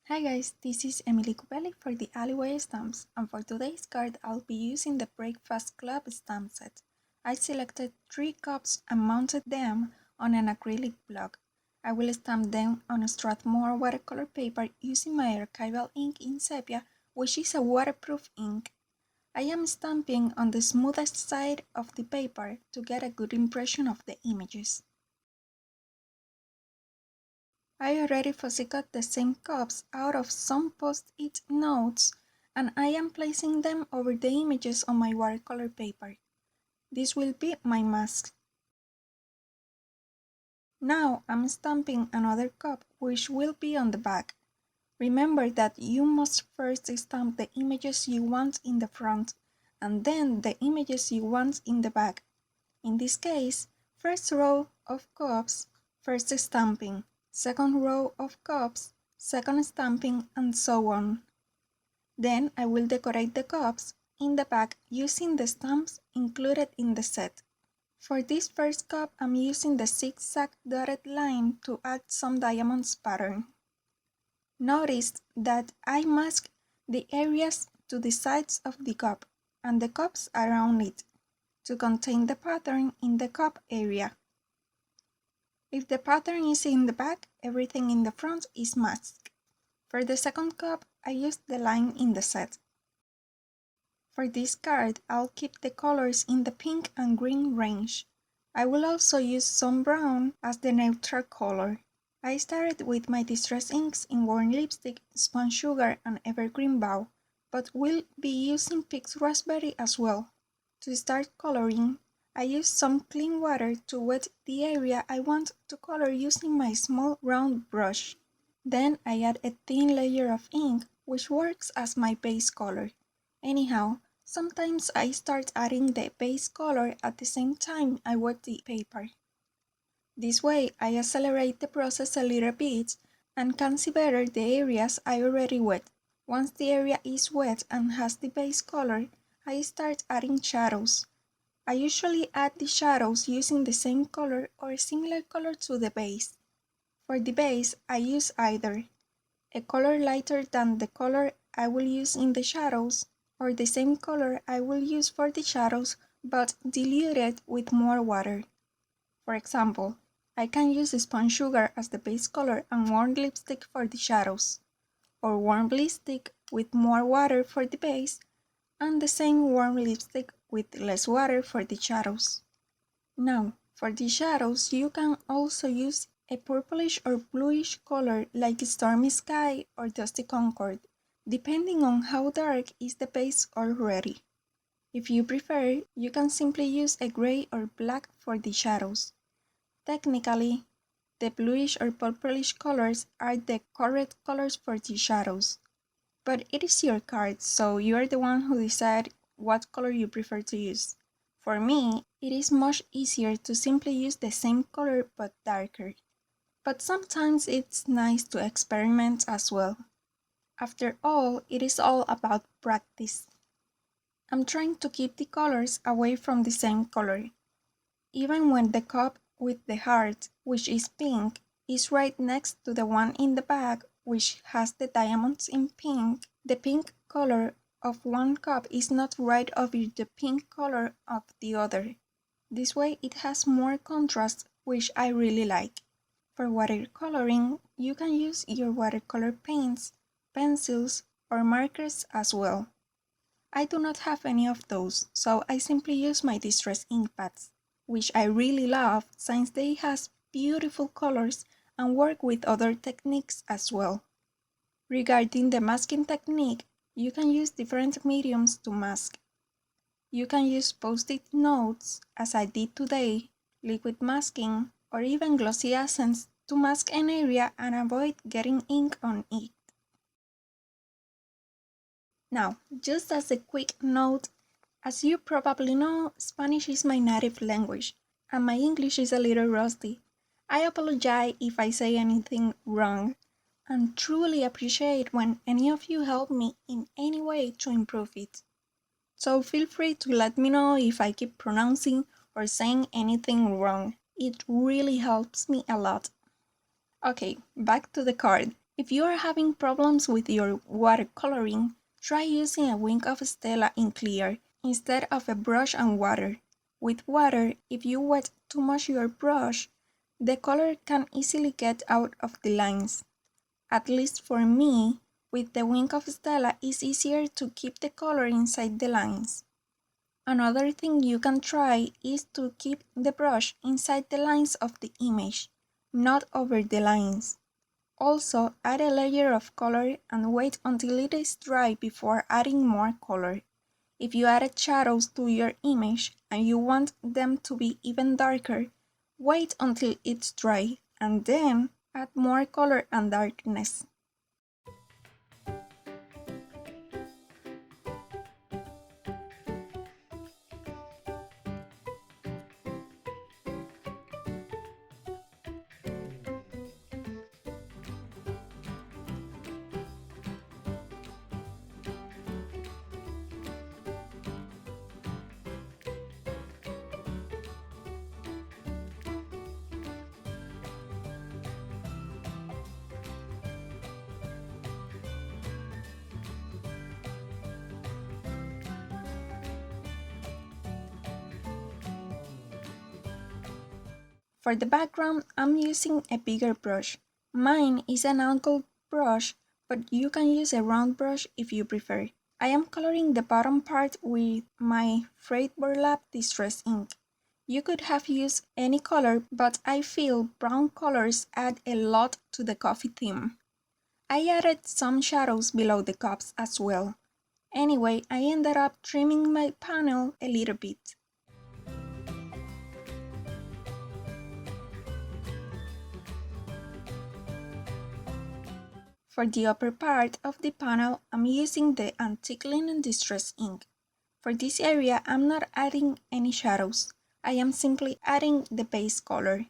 Hi guys, this is Emily Cupelli for the Alleyway Stamps, and for today's card I'll be using the Breakfast Club stamp set. I selected 3 cups and mounted them on an acrylic block. I will stamp them on Strathmore watercolor paper using my archival ink in sepia, which is a waterproof ink. I am stamping on the smoothest side of the paper to get a good impression of the images. I already fussy cut the same cups out of some post-it notes, and I am placing them over the images on my watercolor paper. This will be my mask. Now I'm stamping another cup which will be on the back. Remember that you must first stamp the images you want in the front, and then the images you want in the back. In this case, first row of cups, first stamping. Second row of cups, second stamping, and so on. Then I will decorate the cups in the back using the stamps included in the set. For this first cup, I'm using the zigzag dotted line to add some diamonds pattern. Notice that I mask the areas to the sides of the cup and the cups around it to contain the pattern in the cup area. If the pattern is in the back, everything in the front is masked. For the second cup, I used the line in the set. For this card, I'll keep the colors in the pink and green range. I will also use some brown as the neutral color. I started with my distress inks in worn lipstick, spun sugar, and evergreen bow, but will be using picked raspberry as well. To start coloring, I use some clean water to wet the area I want to color using my small round brush. Then I add a thin layer of ink, which works as my base color. Anyhow, sometimes I start adding the base color at the same time I wet the paper. This way I accelerate the process a little bit and can see better the areas I already wet. Once the area is wet and has the base color, I start adding shadows. I usually add the shadows using the same color or a similar color to the base. For the base, I use either a color lighter than the color I will use in the shadows, or the same color I will use for the shadows but diluted with more water. For example, I can use spun sugar as the base color and warm lipstick for the shadows, or warm lipstick with more water for the base, and the same warm lipstick with less water for the shadows. Now, for the shadows, you can also use a purplish or bluish color like Stormy Sky or Dusty Concord, depending on how dark is the base already. If you prefer, you can simply use a gray or black for the shadows. Technically, the bluish or purplish colors are the correct colors for the shadows. But it is your card, so you are the one who decides what color you prefer to use. For me, it is much easier to simply use the same color but darker. But sometimes it's nice to experiment as well. After all, it is all about practice. I'm trying to keep the colors away from the same color. Even when the cup with the heart, which is pink, is right next to the one in the back, which has the diamonds in pink, the pink color of one cup is not right over the pink color of the other. This way it has more contrast, which I really like. For watercoloring, you can use your watercolor paints, pencils, or markers as well. I do not have any of those, so I simply use my distress ink pads, which I really love since they have beautiful colors and work with other techniques as well. Regarding the masking technique, you can use different mediums to mask. You can use post-it notes, as I did today, liquid masking, or even glossy accents to mask an area and avoid getting ink on it. Now, just as a quick note, as you probably know, Spanish is my native language, and my English is a little rusty. I apologize if I say anything wrong, and truly appreciate when any of you help me in any way to improve it. So feel free to let me know if I keep pronouncing or saying anything wrong. It really helps me a lot. Okay, back to the card. If you are having problems with your watercoloring, try using a wing of Stella in clear instead of a brush and water. With water, if you wet too much your brush, the color can easily get out of the lines. At least for me, with the wing of Stella, it's easier to keep the color inside the lines. Another thing you can try is to keep the brush inside the lines of the image, not over the lines. Also, add a layer of color and wait until it is dry before adding more color. If you added shadows to your image and you want them to be even darker, wait until it's dry and then add more color and darkness. For the background, I'm using a bigger brush. Mine is an angled brush, but you can use a round brush if you prefer. I am coloring the bottom part with my frayed burlap distress ink. You could have used any color, but I feel brown colors add a lot to the coffee theme. I added some shadows below the cups as well. Anyway, I ended up trimming my panel a little bit. For the upper part of the panel, I'm using the antique linen distress ink. For this area, I'm not adding any shadows. I am simply adding the base color.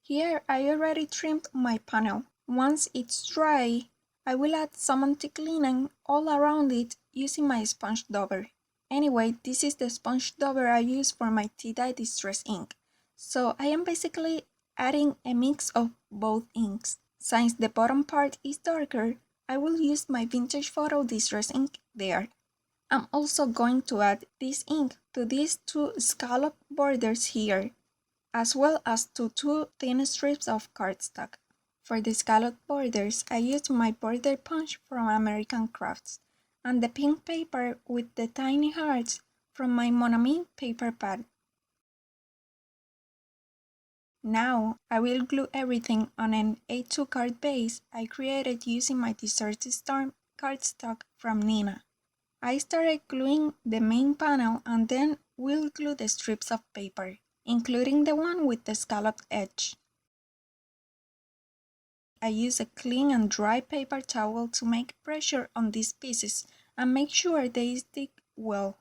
Here, I already trimmed my panel. Once it's dry, I will add some antique linen all around it using my sponge dauber. Anyway, this is the sponge dauber I use for my tea-dye distress ink. So I am basically adding a mix of both inks. Since the bottom part is darker, I will use my vintage photo distress ink there. I'm also going to add this ink to these two scallop borders here, as well as to two thin strips of cardstock. For the scallop borders, I used my border punch from American Crafts and the pink paper with the tiny hearts from my Mon Ami paper pad. Now, I will glue everything on an A2 card base I created using my Desert Storm cardstock from Nina. I started gluing the main panel and then will glue the strips of paper, including the one with the scalloped edge. I use a clean and dry paper towel to make pressure on these pieces and make sure they stick well.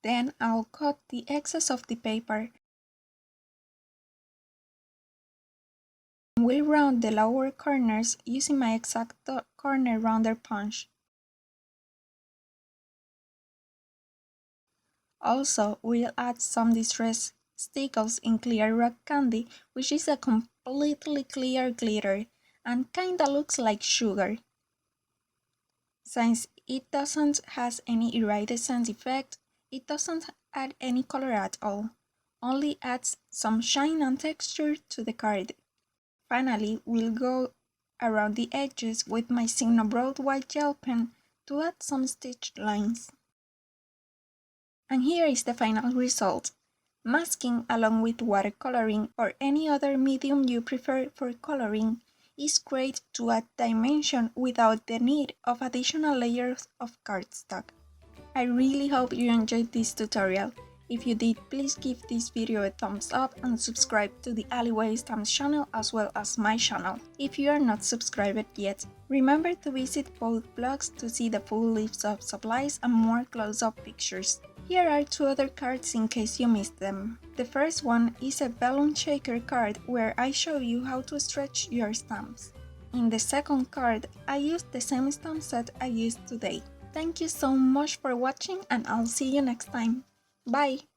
Then I'll cut the excess of the paper and will round the lower corners using my X-Acto corner rounder punch. Also, we'll add some distress stickles in clear rock candy, which is a completely clear glitter and kinda looks like sugar. Since it doesn't has any iridescent effect, it doesn't add any color at all, only adds some shine and texture to the card. Finally, we'll go around the edges with my Signo Broad White gel pen to add some stitched lines. And here is the final result. Masking along with watercoloring or any other medium you prefer for coloring is great to add dimension without the need of additional layers of cardstock. I really hope you enjoyed this tutorial. If you did, please give this video a thumbs up and subscribe to the Alleyway Stamps channel as well as my channel if you are not subscribed yet. Remember to visit both blogs to see the full list of supplies and more close-up pictures. Here are two other cards in case you missed them. The first one is a balloon shaker card where I show you how to stretch your stamps. In the second card, I used the same stamp set I used today. Thank you so much for watching and I'll see you next time. Bye!